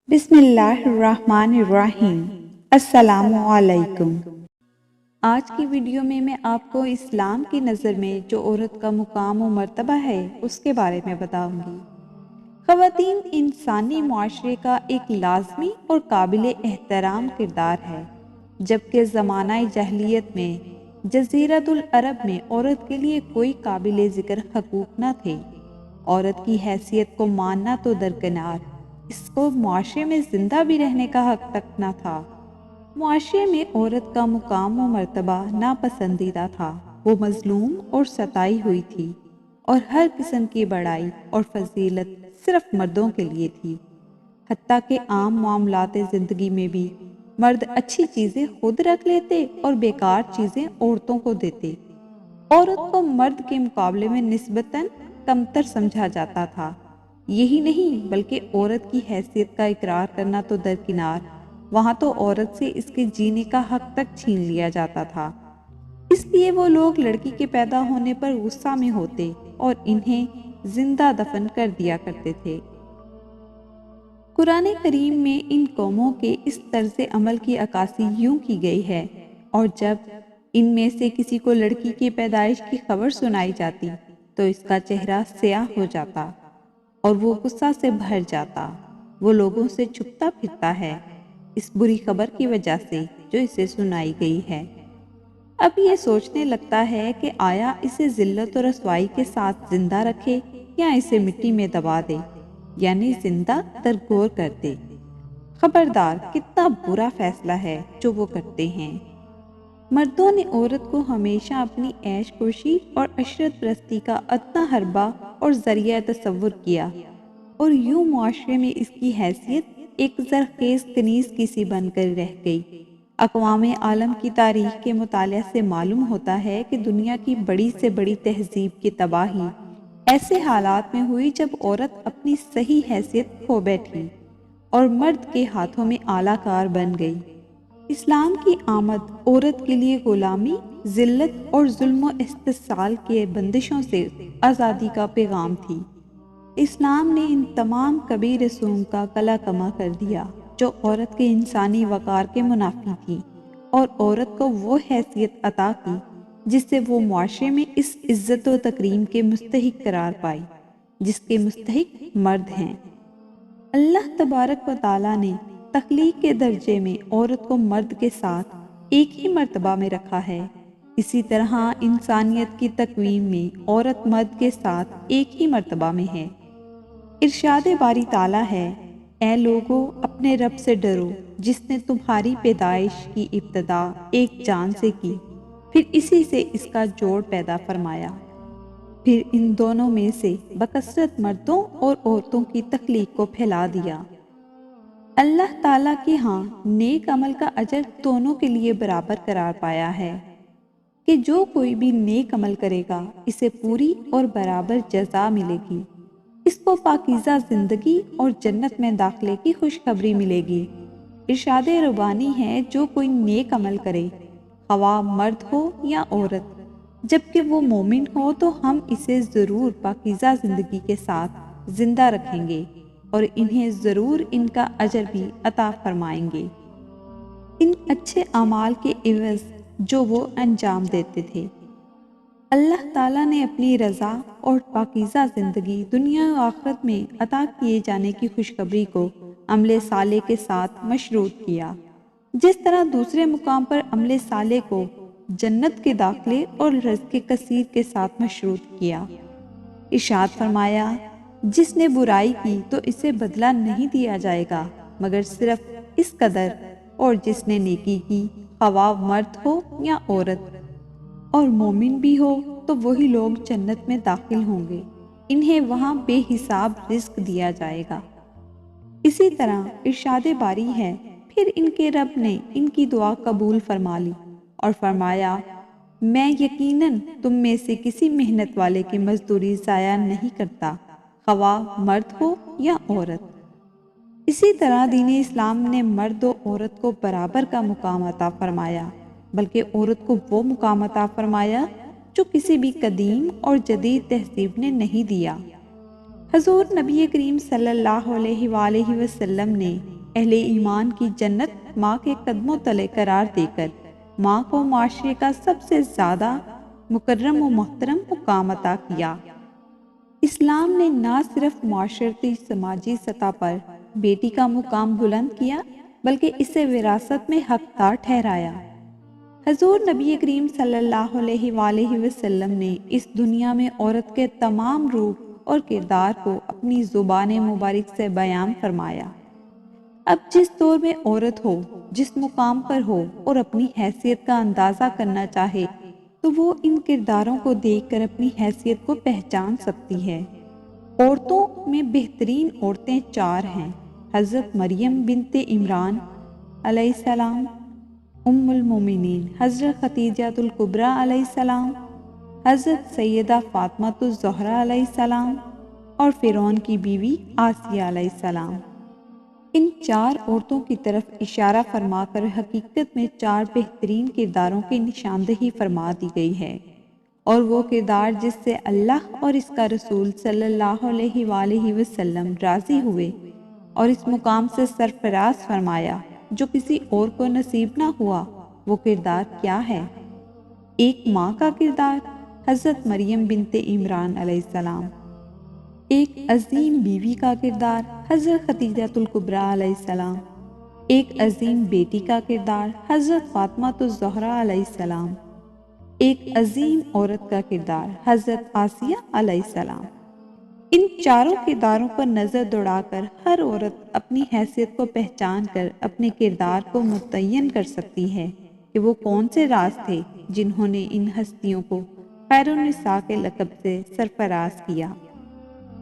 بسم اللہ الرحمن الرحیم۔ السلام علیکم۔ آج کی ویڈیو میں آپ کو اسلام کی نظر میں جو عورت کا مقام و مرتبہ ہے اس کے بارے میں بتاؤں گی۔ خواتین انسانی معاشرے کا ایک لازمی اور قابل احترام کردار ہے، جبکہ زمانہ جاہلیت میں جزیرۃ العرب میں عورت کے لیے کوئی قابل ذکر حقوق نہ تھے۔ عورت کی حیثیت کو ماننا تو درکنار، اس کو معاشرے میں زندہ بھی رہنے کا حق تک نہ تھا۔ معاشرے میں عورت کا مقام و مرتبہ ناپسندیدہ تھا، وہ مظلوم اور ستائی ہوئی تھی، اور ہر قسم کی بڑائی اور فضیلت صرف مردوں کے لیے تھی۔ حتیٰ کہ عام معاملات زندگی میں بھی مرد اچھی چیزیں خود رکھ لیتے اور بیکار چیزیں عورتوں کو دیتے۔ عورت کو مرد کے مقابلے میں نسبتاً کمتر سمجھا جاتا تھا۔ یہی نہیں بلکہ عورت کی حیثیت کا اقرار کرنا تو درکنار، وہاں تو عورت سے اس کے جینے کا حق تک چھین لیا جاتا تھا۔ اس لیے وہ لوگ لڑکی کے پیدا ہونے پر غصہ میں ہوتے اور انہیں زندہ دفن کر دیا کرتے تھے۔ قرآن کریم میں ان قوموں کے اس طرز عمل کی عکاسی یوں کی گئی ہے، اور جب ان میں سے کسی کو لڑکی کی پیدائش کی خبر سنائی جاتی تو اس کا چہرہ سیاہ ہو جاتا اور وہ غصہ سے بھر جاتا، وہ لوگوں سے چھپتا پھرتا ہے اس بری خبر کی وجہ سے جو اسے سنائی گئی ہے۔ اب یہ سوچنے لگتا ہے کہ آیا اسے ذلت و رسوائی کے ساتھ زندہ رکھے یا اسے مٹی میں دبا دے، یعنی زندہ درگور کر دے۔ خبردار، کتنا برا فیصلہ ہے جو وہ کرتے ہیں۔ مردوں نے عورت کو ہمیشہ اپنی عیش کشی اور عشرت پرستی کا ادنیٰ حربہ اور ذریعہ تصور کیا، اور یوں معاشرے میں اس کی حیثیت ایک زرخیز کنیز کی سی بن کر رہ گئی۔ اقوام عالم کی تاریخ کے مطالعہ سے معلوم ہوتا ہے کہ دنیا کی بڑی سے بڑی تہذیب کی تباہی ایسے حالات میں ہوئی جب عورت اپنی صحیح حیثیت کھو بیٹھی اور مرد کے ہاتھوں میں آلہ کار بن گئی۔ اسلام کی آمد عورت کے لیے غلامی، ذلت اور ظلم و استحصال کے بندشوں سے آزادی کا پیغام تھی۔ اسلام نے ان تمام کبھی رسوم کا کلا کما کر دیا جو عورت کے انسانی وقار کے منافی تھی، اور عورت کو وہ حیثیت عطا کی جس سے وہ معاشرے میں اس عزت و تکریم کے مستحق قرار پائی جس کے مستحق مرد ہیں۔ اللہ تبارک و تعالیٰ نے تخلیق کے درجے میں عورت کو مرد کے ساتھ ایک ہی مرتبہ میں رکھا ہے، اسی طرح انسانیت کی تکوین میں عورت مرد کے ساتھ ایک ہی مرتبہ میں ہے۔ ارشاد باری تعالیٰ ہے، اے لوگو اپنے رب سے ڈرو جس نے تمہاری پیدائش کی ابتدا ایک جان سے کی، پھر اسی سے اس کا جوڑ پیدا فرمایا، پھر ان دونوں میں سے بکثرت مردوں اور عورتوں کی تخلیق کو پھیلا دیا۔ اللہ تعالیٰ کے ہاں نیک عمل کا اجر دونوں کے لیے برابر قرار پایا ہے کہ جو کوئی بھی نیک عمل کرے گا اسے پوری اور برابر جزا ملے گی، اس کو پاکیزہ زندگی اور جنت میں داخلے کی خوشخبری ملے گی۔ ارشاد ربانی ہے، جو کوئی نیک عمل کرے خواہ مرد ہو یا عورت، جبکہ وہ مومن ہو تو ہم اسے ضرور پاکیزہ زندگی کے ساتھ زندہ رکھیں گے اور انہیں ضرور ان کا اجر بھی عطا فرمائیں گے، ان اچھے اعمال کے عوض جو وہ انجام دیتے تھے۔ اللہ تعالیٰ نے اپنی رضا اور پاکیزہ زندگی دنیا و آخرت میں عطا کیے جانے کی خوشخبری کو عمل صالح کے ساتھ مشروط کیا، جس طرح دوسرے مقام پر عمل صالح کو جنت کے داخلے اور رزق کثیر کے ساتھ مشروط کیا۔ ارشاد فرمایا، جس نے برائی کی تو اسے بدلہ نہیں دیا جائے گا مگر صرف اس قدر، اور جس نے نیکی کی خواہ مرد ہو یا عورت اور مومن بھی ہو تو وہی لوگ جنت میں داخل ہوں گے، انہیں وہاں بے حساب رزق دیا جائے گا۔ اسی طرح ارشاد باری ہے، پھر ان کے رب نے ان کی دعا قبول فرما لی اور فرمایا، میں یقیناً تم میں سے کسی محنت والے کی مزدوری ضائع نہیں کرتا، خواہ مرد ہو یا عورت۔ اسی طرح دین اسلام نے مرد و عورت کو برابر کا مقام عطا فرمایا، بلکہ عورت کو وہ مقام عطا فرمایا جو کسی بھی قدیم اور جدید تہذیب نے نہیں دیا۔ حضور نبی کریم صلی اللہ علیہ وآلہ وسلم نے اہل ایمان کی جنت ماں کے قدموں تلے قرار دے کر ماں کو معاشرے کا سب سے زیادہ مکرم و محترم مقام عطا کیا۔ اسلام نے نہ صرف معاشرتی سماجی سطح پر بیٹی کا مقام بلند کیا بلکہ اسے وراثت میں حقدار ٹھہرایا۔ حضور نبی کریم صلی اللہ علیہ وآلہ وسلم نے اس دنیا میں عورت کے تمام روپ اور کردار کو اپنی زبان مبارک سے بیان فرمایا۔ اب جس دور میں عورت ہو، جس مقام پر ہو اور اپنی حیثیت کا اندازہ کرنا چاہے تو وہ ان کرداروں کو دیکھ کر اپنی حیثیت کو پہچان سکتی ہے۔ عورتوں میں بہترین عورتیں 4 ہیں: حضرت مریم بنت عمران علیہ السلام، ام المومنین حضرت خدیجہ الکبریٰ علیہ السلام، حضرت سیدہ فاطمہ الزہرا علیہ السلام اور فرعون کی بیوی آسیہ علیہ السلام۔ ان 4 عورتوں کی طرف اشارہ فرما کر حقیقت میں 4 بہترین کرداروں کی نشاندہی فرما دی گئی ہے، اور وہ کردار جس سے اللہ اور اس کا رسول صلی اللہ علیہ وآلہ وسلم راضی ہوئے اور اس مقام سے سرفراز فرمایا جو کسی اور کو نصیب نہ ہوا، وہ کردار کیا ہے؟ ایک ماں کا کردار، حضرت مریم بنت عمران علیہ السلام۔ ایک عظیم بیوی کا کردار، حضرت خدیجہ الکبریٰ علیہ السلام۔ ایک عظیم بیٹی کا کردار، حضرت فاطمہ الزہرا علیہ السلام۔ ایک عظیم عورت کا کردار، حضرت آسیہ علیہ السلام۔ ان 4 کرداروں پر نظر دوڑا کر ہر عورت اپنی حیثیت کو پہچان کر اپنے کردار کو متعین کر سکتی ہے کہ وہ کون سے راز تھے جنہوں نے ان ہستیوں کو خیر النساء کے لقب سے سرفراز کیا۔